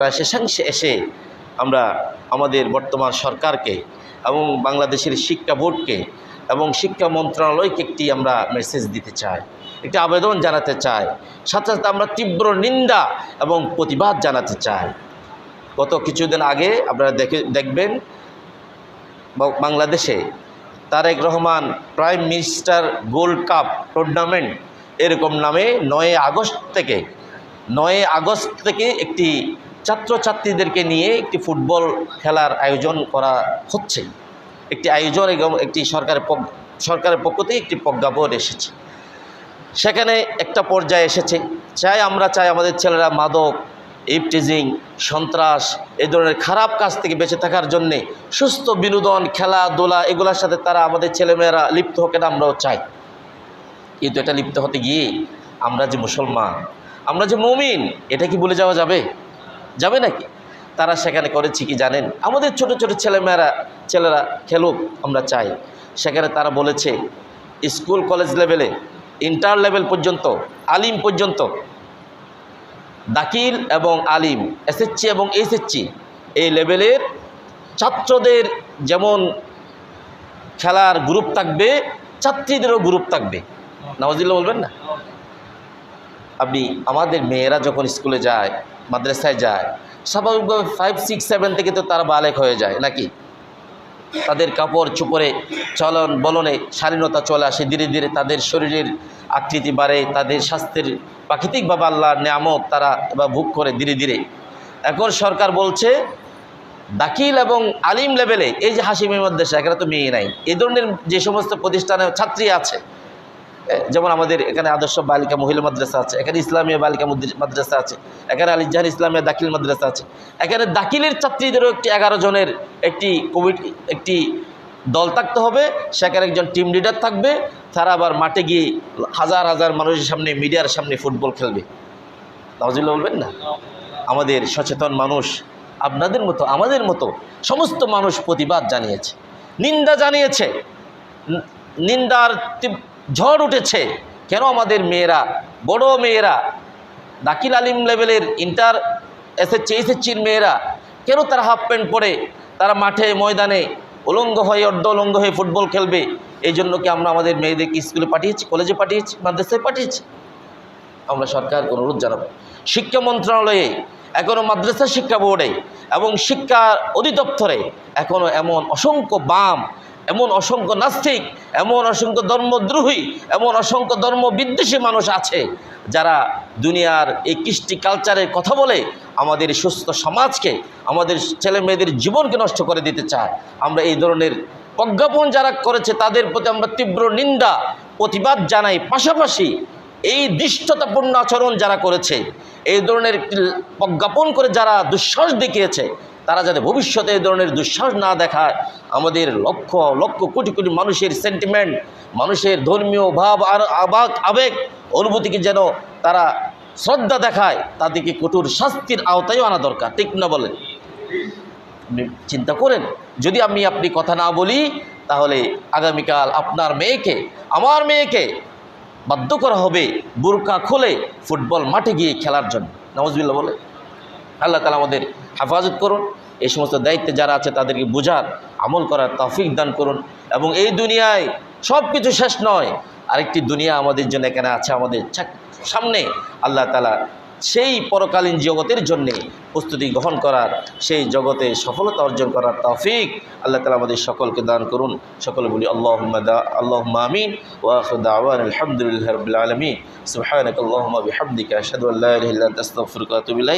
শেষাংশে এসে আমরা আমাদের বর্তমান সরকারকে এবং বাংলাদেশের শিক্ষা বোর্ডকে এবং শিক্ষা মন্ত্রণালয়কে একটি আমরা মেসেজ দিতে চাই, একটি আবেদন জানাতে চাই, সাথে সাথে আমরা তীব্র নিন্দা এবং প্রতিবাদ জানাতে চাই। গত কিছুদিন আগে আপনারা দেখবেন বাংলাদেশে Tarique Rahman prime minister gold cup tournament এরকম নামে 9 আগস্ট থেকে একটি ছাত্রছাত্রীদেরকে নিয়ে একটি ফুটবল খেলার আয়োজন করা হচ্ছে। একটি আয়োজন এবং একটি সরকারের পক্ষ থেকে একটি প্রজ্ঞাপন এসেছে। সেখানে একটা পর্যায়ে এসেছে, আমরা চাই আমাদের ছেলেরা মাদক, ইভটিজিং, সন্ত্রাস এই ধরনের খারাপ কাজ থেকে বেঁচে থাকার জন্যে সুস্থ বিনোদন, খেলাধুলা এগুলোর সাথে তারা আমাদের ছেলেমেয়েরা লিপ্ত হোক, এটা আমরাও চাই। কিন্তু এটা লিপ্ত হতে গিয়ে আমরা যে মুসলমান, আমরা যে মুমিন, এটা কি ভুলে যাওয়া যাবে নাকি? তারা সেখানে করেছে কি জানেন? আমাদের ছোট ছোট ছেলেরা খেলুক, আমরা চাই। সেখানে তারা বলেছে স্কুল কলেজ লেভেলে, ইন্টার লেভেল পর্যন্ত, আলিম পর্যন্ত, দাখিল এবং আলিম, এসএসসি এবং এইচএসসি এই লেভেলের ছাত্রদের যেমন খেলার গ্রুপ থাকবে, ছাত্রীদেরও গ্রুপ থাকবে। নাওয়াজিল্লাহ বলবেন না? আপনি আমাদের মেয়েরা যখন স্কুলে যায়, মাদ্রাসায় যায়, স্বাভাবিকভাবে 5, 6, 7 থেকে তো তারা বালেক হয়ে যায় নাকি? তাদের কাপড় চোপড়ে, চলন বলনে শালীনতা চলে আসে, ধীরে ধীরে তাদের শরীরের আকৃতি বাড়ে, তাদের স্বাস্থ্যের প্রাকৃতিকভাবে আল্লাহর নিয়ামত তারা ভোগ করে ধীরে ধীরে। এখন সরকার বলছে দাখিল এবং আলিম লেভেলে, এই যে হাশিমি মাদ্রাসা, এখানে তো মেয়ে নাই, এই ধরনের যে সমস্ত প্রতিষ্ঠানে ছাত্রী আছে, যেমন আমাদের এখানে আদর্শ বালিকা মহিলা মাদ্রাসা আছে, এখানে ইসলামিয়া বালিকা মাদ্রাসা আছে, এখানে আলী জাহান ইসলামিয়া দাখিল মাদ্রাসা আছে। এখানে দাখিলের ছাত্রীদেরও একটি 11 জনের একটি দল থাকতে হবে। সেখানে একজন টিম লিডার থাকবে। তারা আবার মাঠে গিয়ে হাজার হাজার মানুষের সামনে, মিডিয়ার সামনে ফুটবল খেলবে। নাউজুবিল্লাহ বলবেন না? আমাদের সচেতন মানুষ, আপনাদের মতো আমাদের মতো সমস্ত মানুষ প্রতিবাদ জানিয়েছে, নিন্দা জানিয়েছে, নিন্দার ঝড় উঠেছে। কেন আমাদের মেয়েরা, বড় মেয়েরা, দাখিল আলিম লেভেলের, ইন্টার এসএসসির মেয়েরা কেন তারা হাফ প্যান্ট পরে তারা মাঠে ময়দানে উলঙ্গ হয়ে, অর্ধ উলঙ্গ হয়ে ফুটবল খেলবে? এই জন্য কি আমরা আমাদের মেয়েদেরকে স্কুলে পাঠিয়েছি, কলেজে পাঠিয়েছি, মাদ্রাসায় পাঠিয়েছি? আমরা সরকারকে অনুরোধ জানাবো, শিক্ষা মন্ত্রণালয়ে, এখনও মাদ্রাসা শিক্ষা বোর্ডে এবং শিক্ষা অধিদপ্তরে এখনও এমন অসংখ্য বাম, এমন অসংখ্য নাস্তিক, এমন অসংখ্য ধর্মদ্রোহী, এমন অসংখ্য ধর্মবিদ্বেষী মানুষ আছে যারা দুনিয়ার এই কৃষ্টি কালচারের কথা বলে আমাদের সুস্থ সমাজকে, আমাদের ছেলে মেয়েদের জীবনকে নষ্ট করে দিতে চায়। আমরা এই ধরনের প্রজ্ঞাপন যারা করেছে তাদের প্রতি আমরা তীব্র নিন্দা প্রতিবাদ জানাই। পাশাপাশি এই দৃষ্টতাপূর্ণ আচরণ যারা করেছে, এই ধরনের প্রজ্ঞাপন করে যারা দুঃসাহস দেখিয়েছে, তারা যাতে ভবিষ্যতে এই ধরনের দুঃসাহস না দেখায়, আমাদের লক্ষ লক্ষ কোটি কোটি মানুষের সেন্টিমেন্ট, মানুষের ধর্মীয় ভাব আর আবেগ অনুভূতিকে যেন তারা শ্রদ্ধা দেখায়, তাদেরকে কঠোর শাস্তির আওতায় আনা দরকার। ঠিক না বলেন? আপনি চিন্তা করেন, যদি আপনি কথা না বলি, তাহলে আগামীকাল আপনার মেয়েকে, আমার মেয়েকে বাধ্য করা হবে বুরকা খুলে ফুটবল মাঠে গিয়ে খেলার জন্য। নাউজুবিল্লাহ বলে। আল্লাহ তাআলা আমাদের হেফাজত করুন। এই সমস্ত দায়িত্বে যারা আছে তাদেরকে বোঝার, আমল করার তৌফিক দান করুন। এবং এই দুনিয়ায় সব কিছু শেষ নয়, আরেকটি দুনিয়া আমাদের জন্য এখানে আছে, আমাদের সামনে। আল্লাহ তাআলা সেই পরকালীন জগতের জন্যে প্রস্তুতি গ্রহণ করার, সেই জগতে সফলতা অর্জন করার তৌফিক আল্লাহ তাআলা আমাদের সকলকে দান করুন। সকলে বলি আল্লাহুম্মা আমিন। ওয়া আখিরু দাওয়ানা আলহামদুলিল্লাহি রাব্বিল আলামিন। সুবহানাকাল্লাহুম্মা বিহামদিকা আশহাদু আল্লা ইলাহা ইল্লা আনতা আস্তাগফিরুকা ওয়া আতুবু ইলাইক।